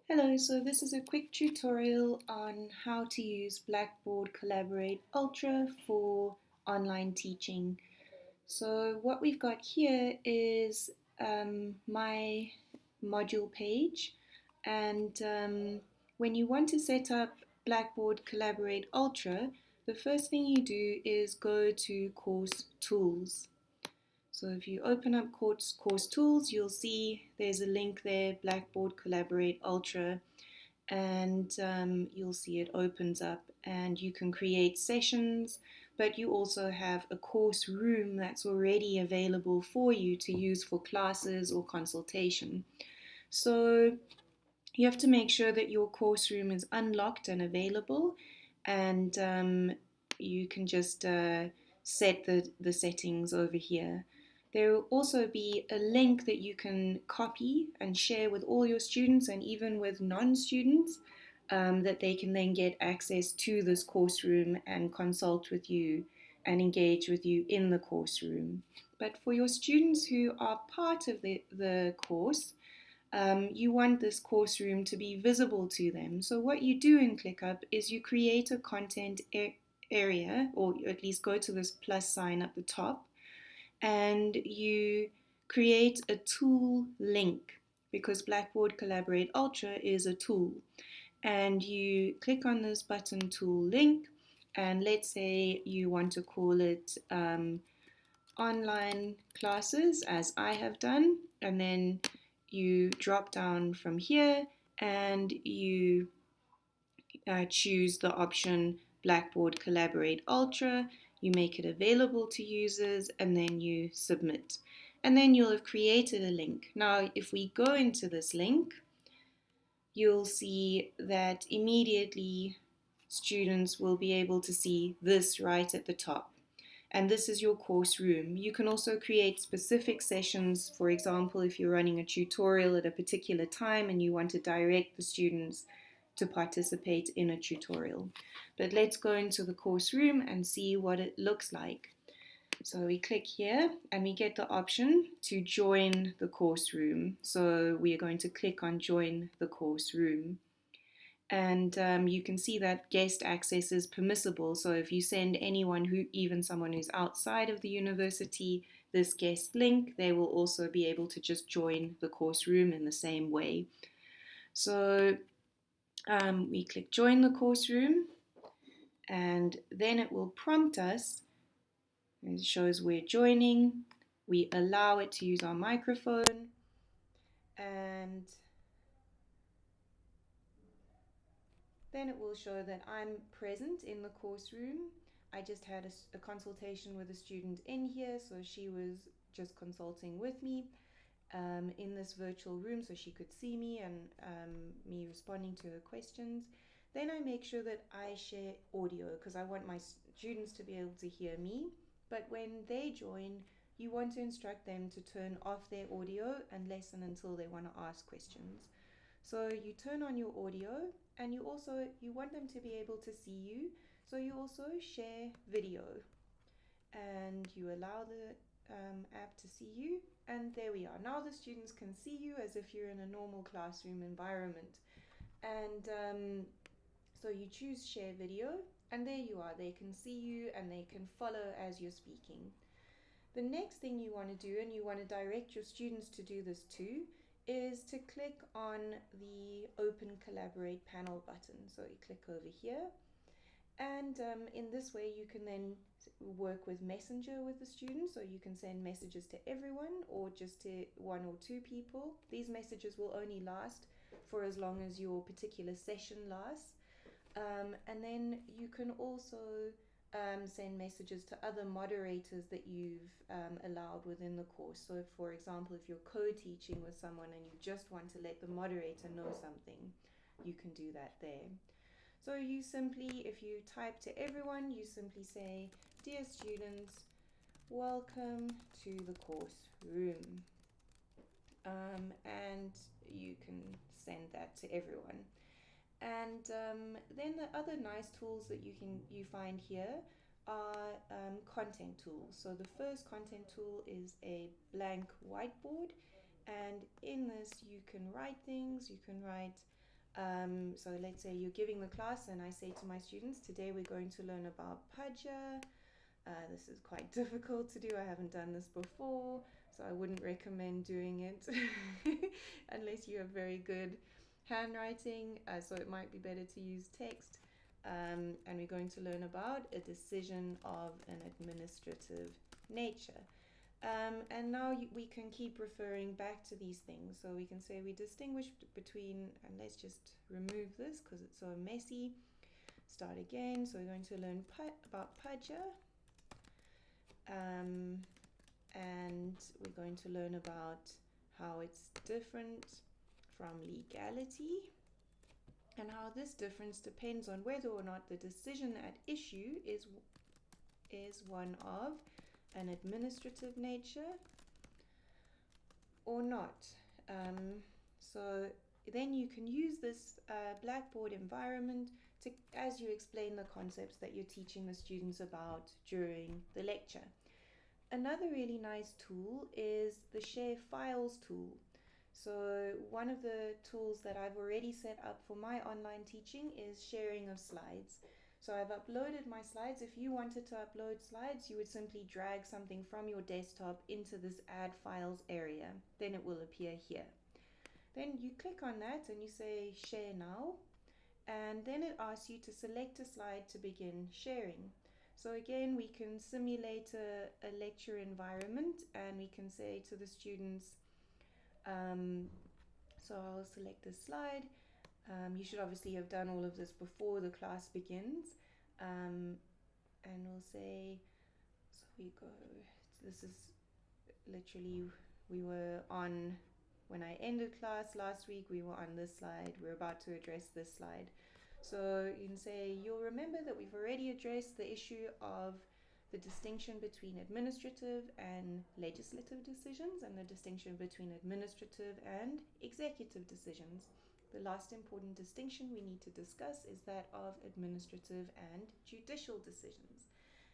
Hello, so this is a quick tutorial on how to use Blackboard Collaborate Ultra for online teaching. So what we've got here is my module page, and when you want to set up Blackboard Collaborate Ultra, the first thing you do is go to Course Tools. So if you open up course Tools, you'll see there's a link there, Blackboard Collaborate Ultra, and you'll see it opens up and you can create sessions, but you also have a course room that's already available for you to use for classes or consultation. So you have to make sure that your course room is unlocked and available, and you can just set the settings over here. There will also be a link that you can copy and share with all your students and even with non-students, that they can then get access to this course room and consult with you and engage with you in the course room. But for your students who are part of the course, you want this course room to be visible to them. So what you do in ClickUp is you create a content area, or at least go to this plus sign at the top, and you create a tool link, because Blackboard Collaborate Ultra is a tool. And you click on this button, tool link, and let's say you want to call it online classes, as I have done, and then you drop down from here and you choose the option Blackboard Collaborate Ultra. You make it available to users and then you submit. And then you'll have created a link. Now, if we go into this link, you'll see that immediately students will be able to see this right at the top. And this is your course room. You can also create specific sessions. For example, if you're running a tutorial at a particular time and you want to direct the students to participate in a tutorial. But let's go into the course room and see what it looks like. So we click here and we get the option to join the course room. So we are going to click on join the course room. And you can see that guest access is permissible. So if you send anyone, even someone who's outside of the university, this guest link, they will also be able to just join the course room in the same way. So we click join the course room, and then it will prompt us. It shows we're joining. We allow it to use our microphone, and then it will show that I'm present in the course room. I just had a consultation with a student in here, so she was just consulting with me in this virtual room so she could see me and me responding to her questions. Then I make sure that I share audio because I want my students to be able to hear me. But when they join, you want to instruct them to turn off their audio and listen until they want to ask questions. So you turn on your audio, and you want them to be able to see you, so you also share video, and you allow the app to see you, and there we are. Now the students can see you as if you're in a normal classroom environment. And so you choose share video, and there you are. They can see you and they can follow as you're speaking. The next thing you want to do, and you want to direct your students to do this too, is to click on the Open Collaborate panel button. So you click over here, and in this way you can then work with Messenger with the students, so you can send messages to everyone or just to one or two people. These messages will only last for as long as your particular session lasts. And then you can also send messages to other moderators that you've allowed within the course. So if, for example, if you're co-teaching with someone and you just want to let the moderator know something, you can do that there. So you simply, if you type to everyone, you simply say, "Dear students, welcome to the course room." And you can send that to everyone. And then the other nice tools that you find here are content tools. So the first content tool is a blank whiteboard, and in this you can write things. You can write So let's say you're giving the class and I say to my students, today we're going to learn about Padja. This is quite difficult to do. I haven't done this before, so I wouldn't recommend doing it unless you have very good handwriting. So it might be better to use text. And we're going to learn about a decision of an administrative nature. And now we can keep referring back to these things. So we can say we distinguish between, and let's just remove this because it's so messy. Start again. So we're going to learn about Padja. And we're going to learn about how it's different from legality and how this difference depends on whether or not the decision at issue is one of an administrative nature or not. So then you can use this Blackboard environment to, as you explain the concepts that you're teaching the students about during the lecture. Another really nice tool is the Share Files tool. So one of the tools that I've already set up for my online teaching is sharing of slides. So I've uploaded my slides. If you wanted to upload slides, you would simply drag something from your desktop into this Add Files area. Then it will appear here. Then you click on that and you say Share Now. And then it asks you to select a slide to begin sharing. So again, we can simulate a lecture environment and we can say to the students, so I'll select this slide. You should obviously have done all of this before the class begins. And we'll say, so we go, this is literally, we were on, when I ended class last week, we were on this slide. We're about to address this slide. So you can say, you'll remember that we've already addressed the issue of the distinction between administrative and legislative decisions and the distinction between administrative and executive decisions. The last important distinction we need to discuss is that of administrative and judicial decisions.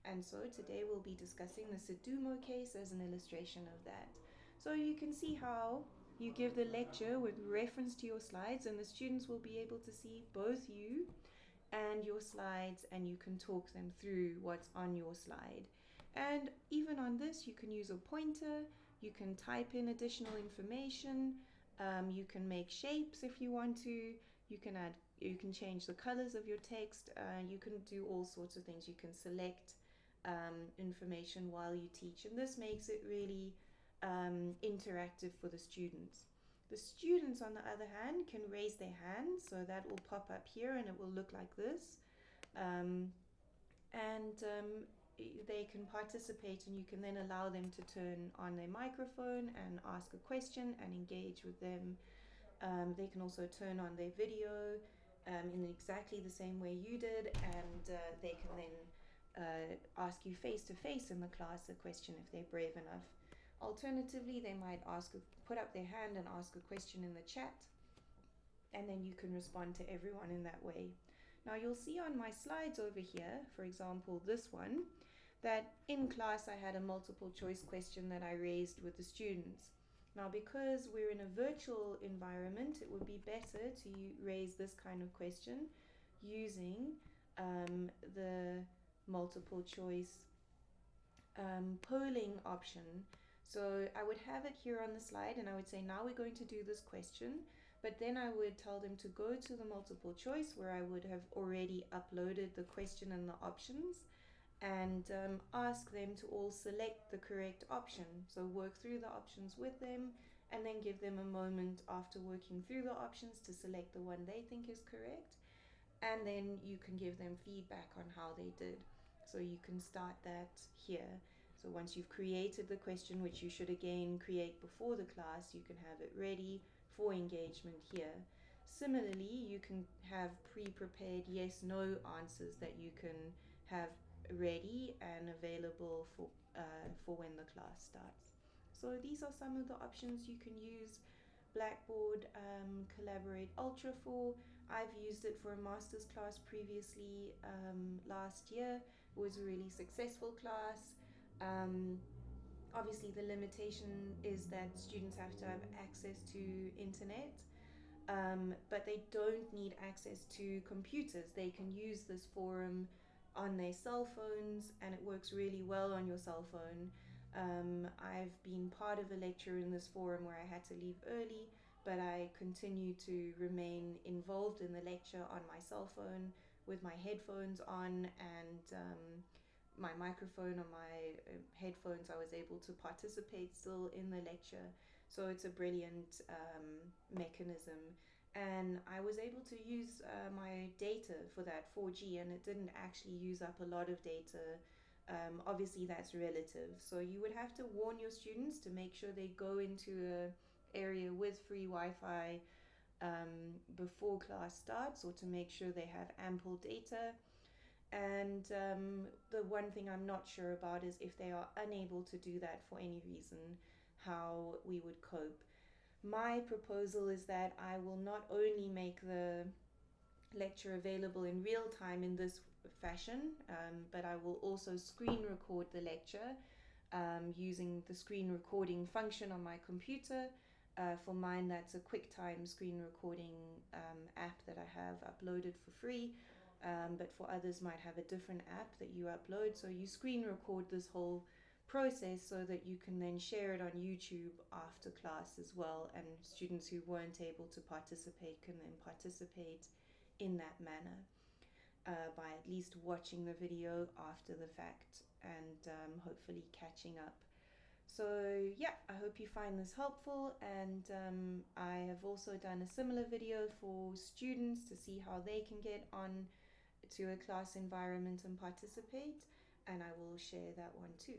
And so today we'll be discussing the Sudumo case as an illustration of that. So you can see how you give the lecture with reference to your slides and the students will be able to see both you and your slides and you can talk them through what's on your slide. And even on this, you can use a pointer, you can type in additional information, you can make shapes if you want to, you can change the colors of your text, you can do all sorts of things. You can select information while you teach, and this makes it really interactive for the students. The students, on the other hand, can raise their hands, so that will pop up here and it will look like this. They can participate and you can then allow them to turn on their microphone and ask a question and engage with them. They can also turn on their video in exactly the same way you did, and they can then ask you face to face in the class a question if they're brave enough. Alternatively, they might put up their hand and ask a question in the chat, and then you can respond to everyone in that way. Now you'll see on my slides over here, for example this one, that in class I had a multiple choice question that I raised with the students. Now because we're in a virtual environment, it would be better to raise this kind of question using the multiple choice polling option. So I would have it here on the slide and I would say, now we're going to do this question, but then I would tell them to go to the multiple choice where I would have already uploaded the question and the options, and ask them to all select the correct option. So work through the options with them and then give them a moment after working through the options to select the one they think is correct, and then you can give them feedback on how they did. So you can start that here. So once you've created the question, which you should again create before the class, you can have it ready for engagement here. Similarly, you can have pre-prepared yes/no answers that you can have ready and available for when the class starts. So these are some of the options you can use Blackboard Collaborate Ultra for. I've used it for a master's class previously last year. It was a really successful class. Obviously the limitation is that students have to have access to internet, but they don't need access to computers. They can use this forum on their cell phones, and it works really well on your cell phone. I've been part of a lecture in this forum where I had to leave early, but I continue to remain involved in the lecture on my cell phone with my headphones on and my microphone on my headphones. I was able to participate still in the lecture. So it's a brilliant mechanism. And I was able to use my data for that 4G, and it didn't actually use up a lot of data. Obviously, that's relative. So you would have to warn your students to make sure they go into a area with free Wi-Fi before class starts, or to make sure they have ample data. And the one thing I'm not sure about is if they are unable to do that for any reason, how we would cope. My proposal is that I will not only make the lecture available in real time in this fashion, but I will also screen record the lecture using the screen recording function on my computer. For mine, that's a QuickTime screen recording app that I have uploaded for free. But for others might have a different app that you upload. So you screen record this whole process so that you can then share it on YouTube after class as well, and students who weren't able to participate can then participate in that manner by at least watching the video after the fact and hopefully catching up. So yeah, I hope you find this helpful, and I have also done a similar video for students to see how they can get on to a class environment and participate, and I will share that one too.